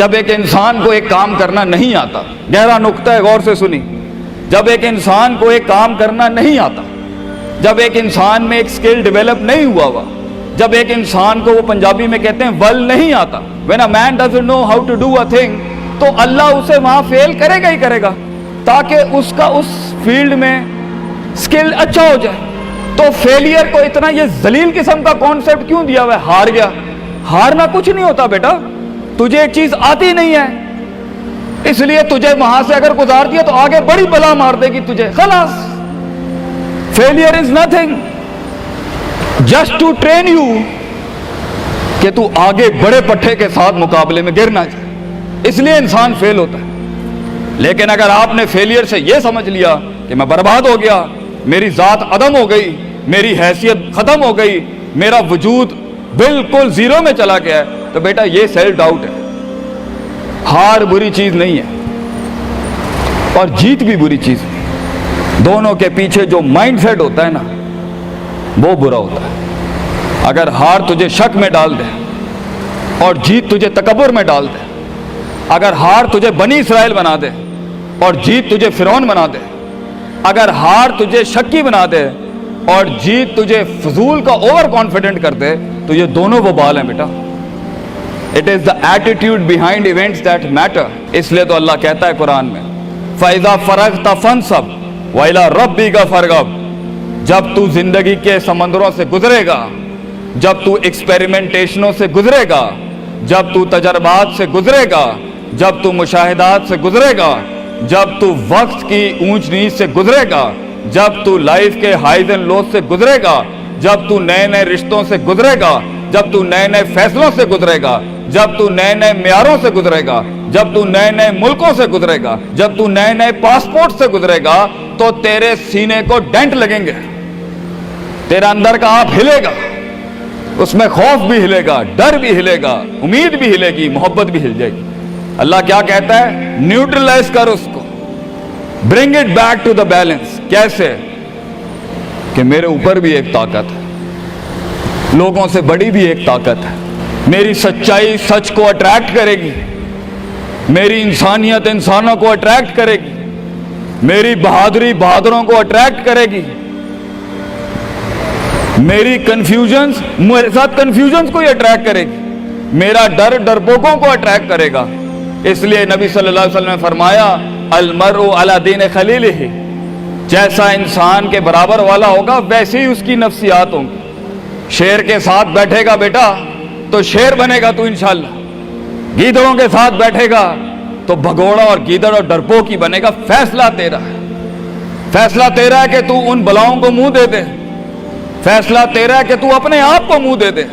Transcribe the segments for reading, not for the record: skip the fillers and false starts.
جب ایک انسان کو ایک کام کرنا نہیں آتا، گہرا نقطہ ہے، غور سے سنی، جب ایک انسان کو ایک کام کرنا نہیں آتا، جب ایک انسان میں ایک سکل ڈیولپ نہیں ہوا، جب ایک انسان کو، وہ پنجابی میں کہتے ہیں ول نہیں آتا، when a man doesn't know how to do a thing، تو اللہ اسے وہاں فیل کرے گا ہی کرے گا، تاکہ اس کا اس فیلڈ میں سکل اچھا ہو جائے۔ تو فیلئر کو اتنا یہ ذلیل قسم کا کانسیپٹ کیوں دیا ہوا ہے؟ ہار گیا، ہارنا کچھ نہیں ہوتا بیٹا، تجھے ایک چیز آتی نہیں ہے اس لیے تجھے وہاں سے اگر گزار دیا تو آگے بڑی بلا مار دے گی تجھے، خلاص۔ Failure is nothing just to train you کہ تو آگے بڑے پٹھے کے ساتھ مقابلے میں گر نہ جائے، اس لیے انسان فیل ہوتا ہے۔ لیکن اگر آپ نے فیلئر سے یہ سمجھ لیا کہ میں برباد ہو گیا، میری ذات عدم ہو گئی، میری حیثیت ختم ہو گئی، میرا وجود بالکل زیرو میں چلا گیا ہے، تو بیٹا یہ سیلف ڈاؤٹ ہے۔ ہار بری چیز نہیں ہے اور جیت بھی بری چیز نہیں، دونوں کے پیچھے جو مائنڈ سیٹ ہوتا ہے نا وہ برا ہوتا ہے۔ اگر ہار تجھے شک میں ڈال دے اور جیت تجھے تکبر میں ڈال دے، اگر ہار تجھے بنی اسرائیل بنا دے اور جیت تجھے فرعون بنا دے، اگر ہار تجھے شکی بنا دے اور جیت تجھے فضول کا اوور کانفیڈنٹ کر دے، تو یہ دونوں وبال ہیں بیٹا۔ It is the attitude behind events that matter۔ اس لیے تو اللہ کہتا ہے قرآن میں فَإِذَا فَرَغْتَ فَانْصَبْ وَإِلَىٰ رَبِّكَ فَارْغَب۔ جب تو زندگی کے سمندروں سے گزرے گا، جب تو ایکسپیریمنٹیشنوں سے گزرے گا، جب تو تجربات سے گزرے گا، جب تو مشاہدات سے گزرے گا، جب تو وقت کی اونچ نیچ سے گزرے گا، جب تو لائف کے ہائیز اینڈ لوز سے گزرے گا، جب تو نئے نئے رشتوں سے گزرے گا، جب تو نئے نئے فیصلوں سے گزرے گا، جب تو نئے نئے معیاروں سے گزرے گا، جب تو نئے نئے ملکوں سے گزرے گا، جب تو نئے نئے پاسپورٹ سے گزرے گا، تو تیرے سینے کو ڈینٹ لگیں گے، تیرا اندر کا آپ ہلے گا، اس میں خوف بھی ہلے گا، ڈر بھی ہلے گا، امید بھی ہلے گی، محبت بھی ہل جائے گی۔ اللہ کیا کہتا ہے؟ نیوٹرلائز کر اس کو، bring it back to the balance. کیسے؟ کہ میرے اوپر بھی ایک طاقت ہے، لوگوں سے بڑی بھی ایک طاقت ہے، میری سچائی سچ کو اٹریکٹ کرے گی، میری انسانیت انسانوں کو اٹریکٹ کرے گی، میری بہادری بہادروں کو اٹریکٹ کرے گی، میری کنفیوژنز میرے ساتھ کنفیوژنز کو ہی اٹریکٹ کرے گی، میرا ڈر ڈرپوکوں کو اٹریکٹ کرے گا۔ اس لیے نبی صلی اللہ علیہ وسلم نے فرمایا المرء علی دین خلیلہ، جیسا انسان کے برابر والا ہوگا ویسے ہی اس کی نفسیات ہوں گی۔ شیر کے ساتھ بیٹھے گا بیٹا تو شیر بنے گا تو انشاءاللہ، گیدڑوں کے ساتھ بیٹھے گا تو بھگوڑا اور گیدڑ اور ڈرپوک ہی بنے گا۔ فیصلہ تیرا ہے، فیصلہ تیرا ہے کہ تو ان بلاؤں کو منہ دے دے، فیصلہ تیرا ہے کہ تو اپنے آپ کو منہ دے دے،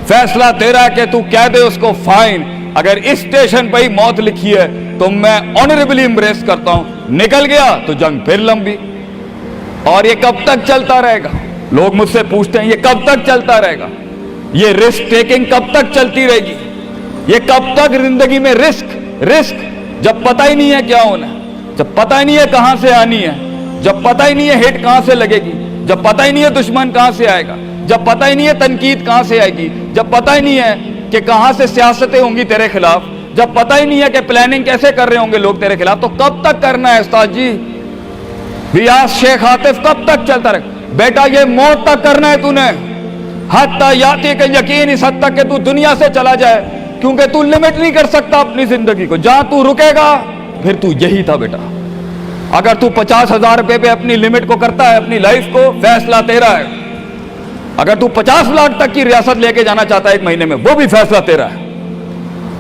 فیصلہ تیرا ہے کہ تو کہہ دے اس کو فائن، اگر اس اسٹیشن پہ ہی موت لکھی ہے تو میں آنریبلی امبریس کرتا ہوں، نکل گیا تو جنگ پھر لمبی۔ اور یہ کب تک چلتا رہے گا؟ لوگ مجھ سے پوچھتے ہیں یہ کب تک چلتا رہے گا؟ یہ رسک ٹیکنگ کب تک چلتی رہے گی؟ یہ کب تک زندگی میں رسک جب پتہ ہی نہیں ہے کیا ہونا ہے، جب پتہ ہی نہیں ہے کہاں سے آنی ہے، جب پتہ ہی نہیں ہے ہٹ کہاں سے لگے گی، جب پتہ ہی نہیں ہے دشمن کہاں سے آئے گا، جب پتہ ہی نہیں ہے تنقید کہاں سے آئے گی، جب پتہ ہی نہیں ہے کہ کہاں سے سیاستیں ہوں گی تیرے خلاف، جب پتہ ہی نہیں ہے کہ پلاننگ کیسے کر رہے ہوں گے لوگ تیرے خلاف، تو کب تک کرنا ہے استاد جی؟ ریاض شیخ عاطف کب تک چلتا رہے؟ بیٹا یہ موت تک کرنا ہے تو نے، حتیٰ یاتی کہ یقین اس حد تک کہ تو دنیا سے چلا جائے، کیونکہ تو لمٹ نہیں کر سکتا اپنی زندگی کو، جہاں تو رکے گا پھر تو یہی تھا بیٹا۔ اگر تو 50,000 روپے پہ اپنی لمٹ کو کرتا ہے اپنی لائف کو، فیصلہ تیرا ہے۔ اگر تو 50 لاکھ تک کی ریاست لے کے جانا چاہتا ہے ایک مہینے میں، وہ بھی فیصلہ تیرا ہے۔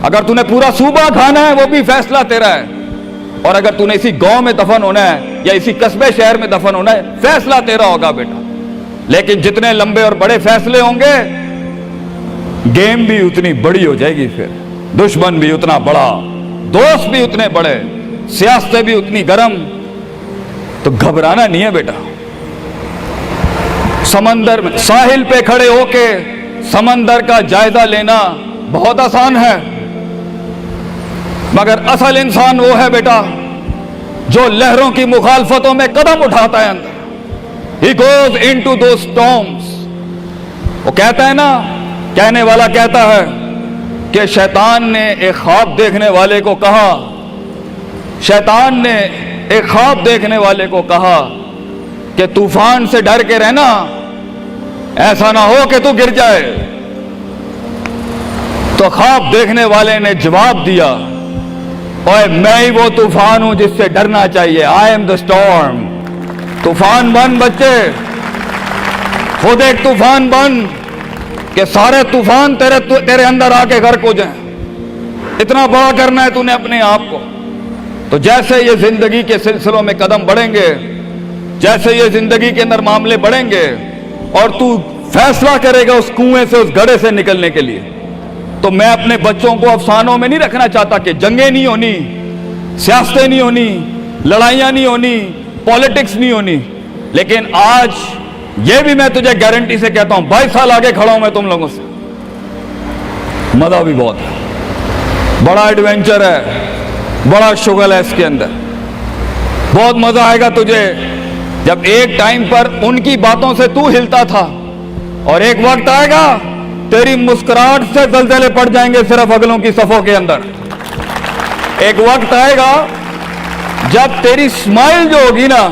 اگر تو نے پورا صوبہ کھانا ہے وہ بھی فیصلہ تیرا ہے۔ اور اگر تو نے اسی گاؤں میں دفن ہونا ہے یا اسی قصبے شہر میں دفن ہونا ہے، فیصلہ تیرا ہوگا بیٹا۔ لیکن جتنے لمبے اور بڑے فیصلے ہوں گے، گیم بھی اتنی بڑی ہو جائے گی، پھر دشمن بھی اتنا بڑا، دوست بھی اتنے بڑے، سیاستیں بھی اتنی گرم، تو گھبرانا نہیں ہے بیٹا۔ سمندر میں ساحل پہ کھڑے ہو کے سمندر کا جائزہ لینا بہت آسان ہے، مگر اصل انسان وہ ہے بیٹا جو لہروں کی مخالفتوں میں قدم اٹھاتا ہے اندر۔ He goes into those storms۔ وہ کہتا ہے نا، کہنے والا کہتا ہے کہ شیطان نے ایک خواب دیکھنے والے کو کہا، شیطان نے ایک خواب دیکھنے والے کو کہا کہ طوفان سے ڈر کے رہنا، ایسا نہ ہو کہ تو گر جائے۔ تو خواب دیکھنے والے نے جواب دیا، اوے میں ہی وہ طوفان ہوں جس سے ڈرنا چاہیے، آئی ایم دا اسٹارم۔ طوفان بن بچے، خود ایک طوفان بن کہ سارے طوفان تیرے اندر آ کے غرق ہو جائیں۔ اتنا بڑا کرنا ہے تو نے اپنے آپ کو۔ تو جیسے یہ زندگی کے سلسلوں میں قدم بڑھیں گے، جیسے یہ زندگی کے اندر معاملے بڑھیں گے اور تو فیصلہ کرے گا اس کنویں سے، اس گڑھے سے نکلنے کے لیے، تو میں اپنے بچوں کو افسانوں میں نہیں رکھنا چاہتا کہ جنگیں نہیں ہونی، سیاستیں نہیں ہونی، لڑائیاں نہیں ہونی، پالیٹکس نہیں ہونی، لیکن آج یہ بھی میں تجھے گارنٹی سے کہتا ہوں، 22 سال آگے کھڑا ہوں میں تم لوگوں سے، مزہ بھی بہت ہے، بڑا ایڈونچر ہے، بڑا شغل ہے اس کے اندر، بہت مزہ آئے گا تجھے جب ایک ٹائم پر ان کی باتوں سے تو ہلتا تھا اور ایک وقت آئے گا تیری مسکراہٹ سے زلزلے پڑ جائیں گے صرف اگلوں کی صفوں کے اندر۔ ایک وقت آئے گا جب تیری اسمائل جو ہوگی نا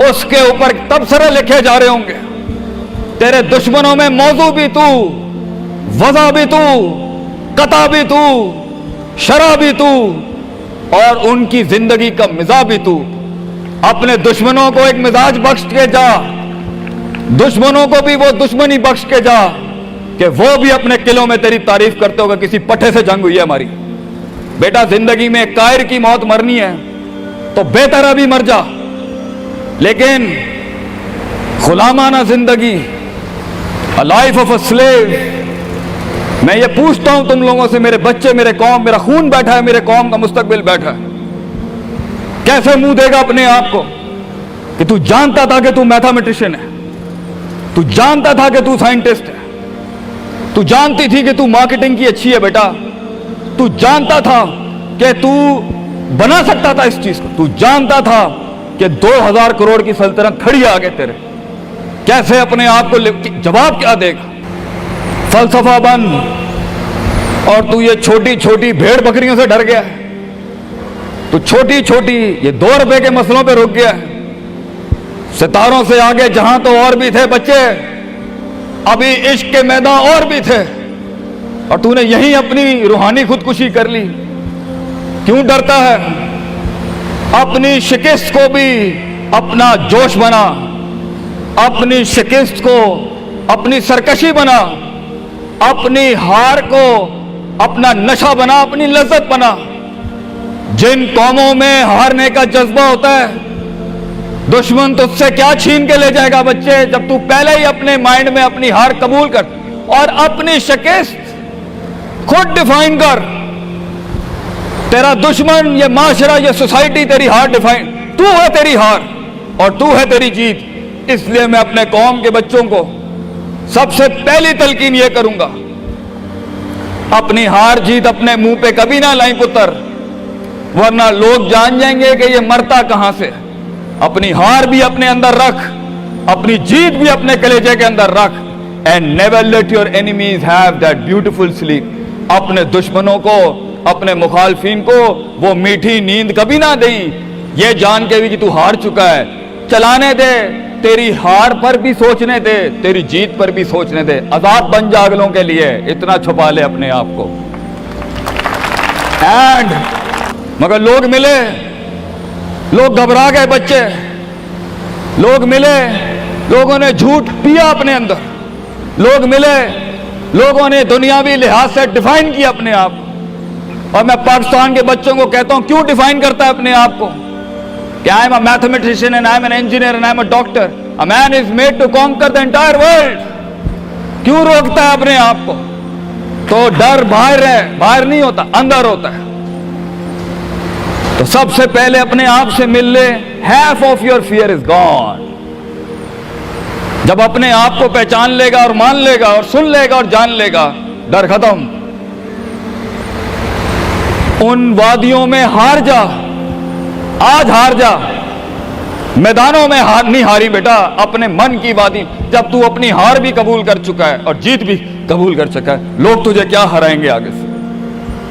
اس کے اوپر تبصرے لکھے جا رہے ہوں گے، تیرے دشمنوں میں موضوع بھی تو، وضع بھی تو، قطع بھی تو، شرح بھی تو، اور ان کی زندگی کا مزاج بھی تو۔ اپنے دشمنوں کو ایک مزاج بخش کے جا، دشمنوں کو بھی وہ دشمنی بخش کے جا کہ وہ بھی اپنے قلعوں میں تیری تعریف کرتے ہوگا کسی پٹھے سے جنگ ہوئی ہے ہماری۔ بیٹا زندگی میں قائر کی موت مرنی ہے تو بہتر ابھی مر جا، لیکن غلامانہ زندگی، a life of a slave، میں یہ پوچھتا ہوں تم لوگوں سے، میرے بچے، میرے قوم، میرا خون بیٹھا ہے، میرے قوم کا مستقبل بیٹھا ہے، کیسے منہ دے گا اپنے آپ کو کہ تو جانتا تھا کہ تو میتھمیٹیشین ہے، تو جانتا تھا کہ تو سائنٹسٹ ہے، تو جانتی تھی کہ تو مارکیٹنگ کی اچھی ہے بیٹا، تو جانتا تھا کہ تو بنا سکتا تھا اس چیز کو، تو جانتا تھا کہ 2000 کروڑ کی سلطنت کھڑی ہے آگے تیرے، کیسے اپنے آپ کو جواب کیا دے گا؟ فلسفہ بن، اور تو یہ چھوٹی چھوٹی بھیڑ بکریوں سے ڈر گیا ہے، تو چھوٹی چھوٹی یہ 2 روپے کے مسئلوں پہ رک گیا ہے۔ ستاروں سے آگے جہاں تو اور بھی تھے بچے، ابھی عشق کے میدان اور بھی تھے، اور تو نے یہیں اپنی روحانی خودکشی کر لی۔ کیوں ڈرتا ہے؟ اپنی شکست کو بھی اپنا جوش بنا، اپنی شکست کو اپنی سرکشی بنا، اپنی ہار کو اپنا نشہ بنا، اپنی لذت بنا۔ جن قوموں میں ہارنے کا جذبہ ہوتا ہے، دشمن تجھ سے کیا چھین کے لے جائے گا بچے، جب تو پہلے ہی اپنے مائنڈ میں اپنی ہار قبول کر اور اپنی شکست خود ڈیفائن کر۔ تیرا دشمن، یہ معاشرہ، یہ سوسائٹی تیری ہار ڈیفائن، تو ہے تیری ہار اور تو ہے تیری جیت۔ اس لیے میں اپنے قوم کے بچوں کو سب سے پہلی تلقین یہ کروں گا، اپنی ہار جیت اپنے منہ پہ کبھی نہ لائیں پتر، ورنہ لوگ جان جائیں گے کہ یہ مرتا کہاں سے۔ اپنی ہار بھی اپنے اندر رکھ، اپنی جیت بھی اپنے کلیجے کے اندر رکھ، and never let your enemies have that beautiful sleep۔ اپنے دشمنوں کو، اپنے مخالفین کو وہ میٹھی نیند کبھی نہ دیں، یہ جان کے بھی کہ تو ہار چکا ہے۔ چلانے دے، تیری ہار پر بھی سوچنے دے، تیری جیت پر بھی سوچنے دے، آزاد بن جا اگلوں کے لیے، اتنا چھپا لے اپنے آپ کو۔ اینڈ مگر لوگ ملے، لوگ گھبرا گئے بچے، لوگ ملے، لوگوں نے جھوٹ پیا اپنے اندر، لوگ ملے، لوگوں نے دنیاوی لحاظ سے ڈیفائن کیا اپنے آپ کو۔ اور میں پاکستان کے بچوں کو کہتا ہوں، کیوں ڈیفائن کرتا ہے اپنے آپ کو کہ I am a mathematician and I am an engineer and I am a doctor. A man is made to conquer the entire world۔ کیوں روکتا ہے اپنے آپ کو؟ تو ڈر باہر ہے، باہر نہیں ہوتا، اندر ہوتا ہے۔ تو سب سے پہلے اپنے آپ سے مل لے، half of your fear is gone۔ جب اپنے آپ کو پہچان لے گا اور مان لے گا اور سن لے گا اور جان لے گا، ڈر ختم۔ ان وادیوں میں ہار جا، آج ہار جا، میدانوں میں نہیں ہاری بیٹا، اپنے من کی وادی، جب تو اپنی ہار بھی قبول کر چکا ہے اور جیت بھی قبول کر چکا ہے، لوگ تجھے کیا ہرائیں گے آگے سے؟